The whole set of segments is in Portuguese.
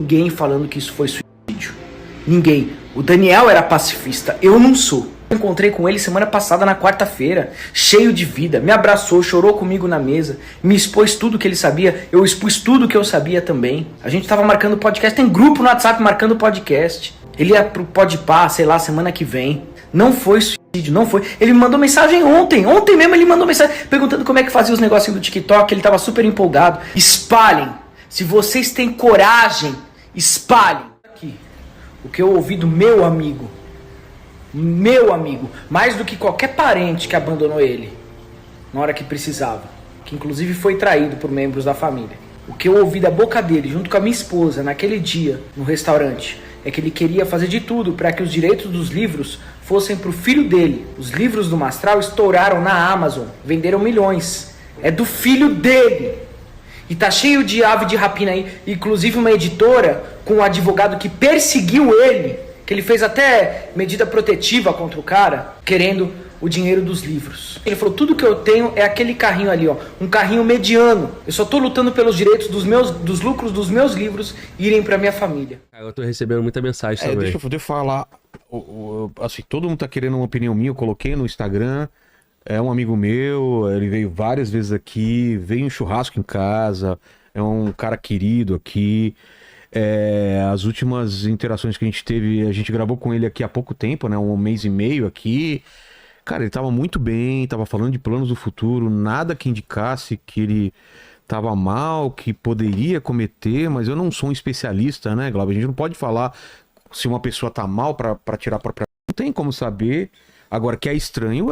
ninguém falando que isso foi suicídio. Ninguém. O Daniel era pacifista, eu não sou. Eu encontrei com ele semana passada na quarta-feira, cheio de vida, me abraçou, chorou comigo na mesa, me expôs tudo que ele sabia, eu expus tudo que eu sabia também. A gente tava marcando podcast, tem grupo no WhatsApp marcando podcast. Ele ia pro Podpah, sei lá, semana que vem. Não foi suicídio, não foi. Ele me mandou mensagem ontem mesmo ele mandou mensagem perguntando como é que fazia os negocinhos do TikTok, ele tava super empolgado. Espalhem, se vocês têm coragem, espalhem. Aqui, o que eu ouvi do meu amigo, mais do que qualquer parente que abandonou ele na hora que precisava, que inclusive foi traído por membros da família. O que eu ouvi da boca dele, junto com a minha esposa, naquele dia, no restaurante, é que ele queria fazer de tudo para que os direitos dos livros fossem pro filho dele. Os livros do Mastral estouraram na Amazon, venderam milhões. É do filho dele. E tá cheio de ave de rapina aí, inclusive uma editora com um advogado que perseguiu ele, que ele fez até medida protetiva contra o cara, querendo o dinheiro dos livros. Ele falou, tudo que eu tenho é aquele carrinho ali, ó, um carrinho mediano. Eu só tô lutando pelos direitos dos lucros dos meus livros irem pra minha família. Eu tô recebendo muita mensagem também. Deixa eu poder falar, assim, todo mundo tá querendo uma opinião minha, eu coloquei no Instagram, é um amigo meu, ele veio várias vezes aqui, veio um churrasco em casa, é um cara querido aqui. As últimas interações que a gente teve, a gente gravou com ele aqui há pouco tempo, né, 1 mês e meio aqui. Cara, ele tava muito bem, tava falando de planos do futuro, nada que indicasse que ele tava mal, que poderia cometer, mas eu não sou um especialista, né, Glauber? A gente não pode falar se uma pessoa tá mal pra tirar a própria... Não tem como saber. Agora, que é estranho,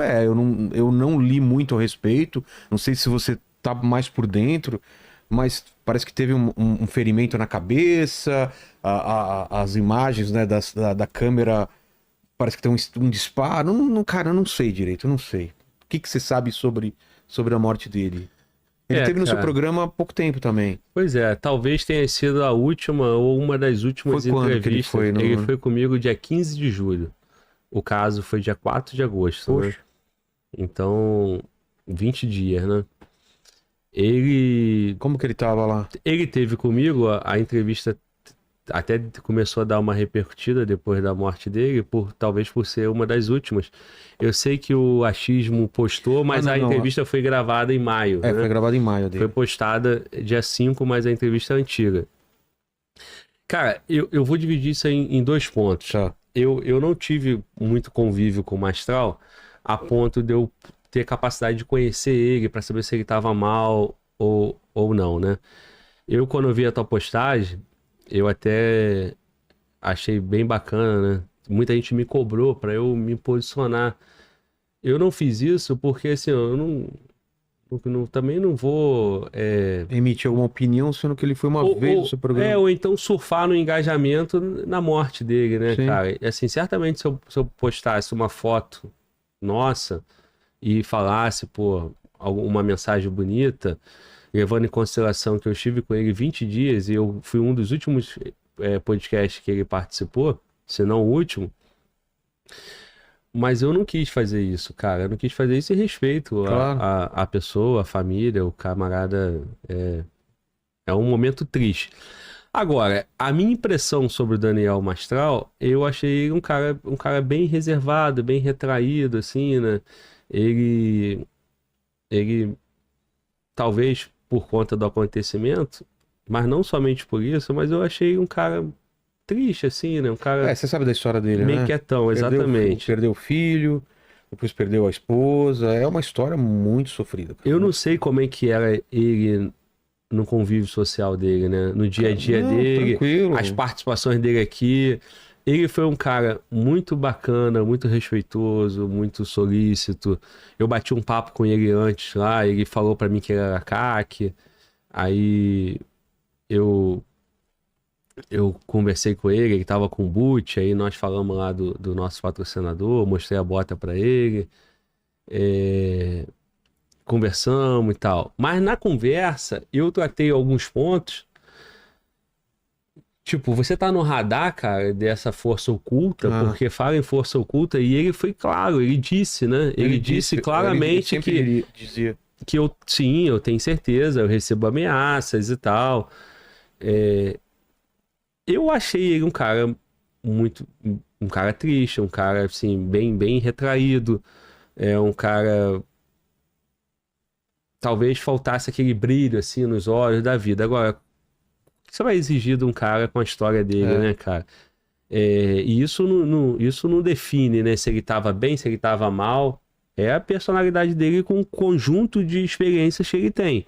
eu não li muito a respeito, não sei se você tá mais por dentro, mas parece que teve um ferimento na cabeça, as imagens, né, da câmera... Parece que tem um disparo. Cara, eu não sei direito, eu não sei. O que você sabe sobre a morte dele? Ele teve no seu programa há pouco tempo também. Pois é, talvez tenha sido a última ou uma das últimas entrevistas. Que ele foi? Ele foi comigo dia 15 de julho. O caso foi dia 4 de agosto. Poxa. Né? Então, 20 dias, né? Como que ele tava lá? Ele teve comigo, a entrevista até começou a dar uma repercutida depois da morte dele, talvez por ser uma das últimas. Eu sei que o Achismo postou, mas a entrevista foi gravada em maio. Né? Foi gravada em maio dele. Foi postada dia 5, mas a entrevista é antiga. Cara, eu vou dividir isso em 2 pontos. Tá. Eu não tive muito convívio com o Mastral a ponto de eu ter capacidade de conhecer ele para saber se ele estava mal ou não, né? Quando eu vi a tua postagem, eu até achei bem bacana, né? Muita gente me cobrou para eu me posicionar. Eu não fiz isso porque, assim, eu também não vou... emitir alguma opinião, sendo que ele foi uma vez no seu programa. Ou então surfar no engajamento na morte dele, né, Sim. cara? Assim, certamente se eu postasse uma foto nossa e falasse, uma mensagem bonita, levando em consideração que eu estive com ele 20 dias e eu fui um dos últimos podcasts que ele participou, se não o último, mas eu não quis fazer isso, cara. Eu não quis fazer isso em respeito à pessoa, à família, o camarada. É um momento triste. Agora, a minha impressão sobre o Daniel Mastral, eu achei ele um cara bem reservado, bem retraído, assim, né? Ele talvez por conta do acontecimento, mas não somente por isso, mas eu achei um cara triste, assim, né? Um cara... Você sabe da história dele, meio né? quietão, exatamente. Perdeu o filho, depois perdeu a esposa. É uma história muito sofrida. Cara. Eu não sei como é que era ele no convívio social dele, né? No dia a dia dele, tranquilo. As participações dele aqui. Ele foi um cara muito bacana, muito respeitoso, muito solícito. Eu bati um papo com ele antes lá, ele falou pra mim que ele era CAC. Aí eu conversei com ele tava com o boot, aí nós falamos lá do nosso patrocinador, mostrei a bota pra ele. Conversamos e tal. Mas na conversa, eu tratei alguns pontos. Tipo, você tá no radar, cara, dessa força oculta, porque fala em força oculta, e ele foi claro, ele disse, né? Ele disse claramente ele dizia que eu tenho certeza, eu recebo ameaças e tal. Eu achei ele um cara muito... Um cara triste, um cara, assim, bem retraído. É um cara... Talvez faltasse aquele brilho, assim, nos olhos da vida. Agora, o que você vai exigir de um cara com a história dele, né, cara? E isso não define, né, se ele tava bem, se ele tava mal. É a personalidade dele com o conjunto de experiências que ele tem.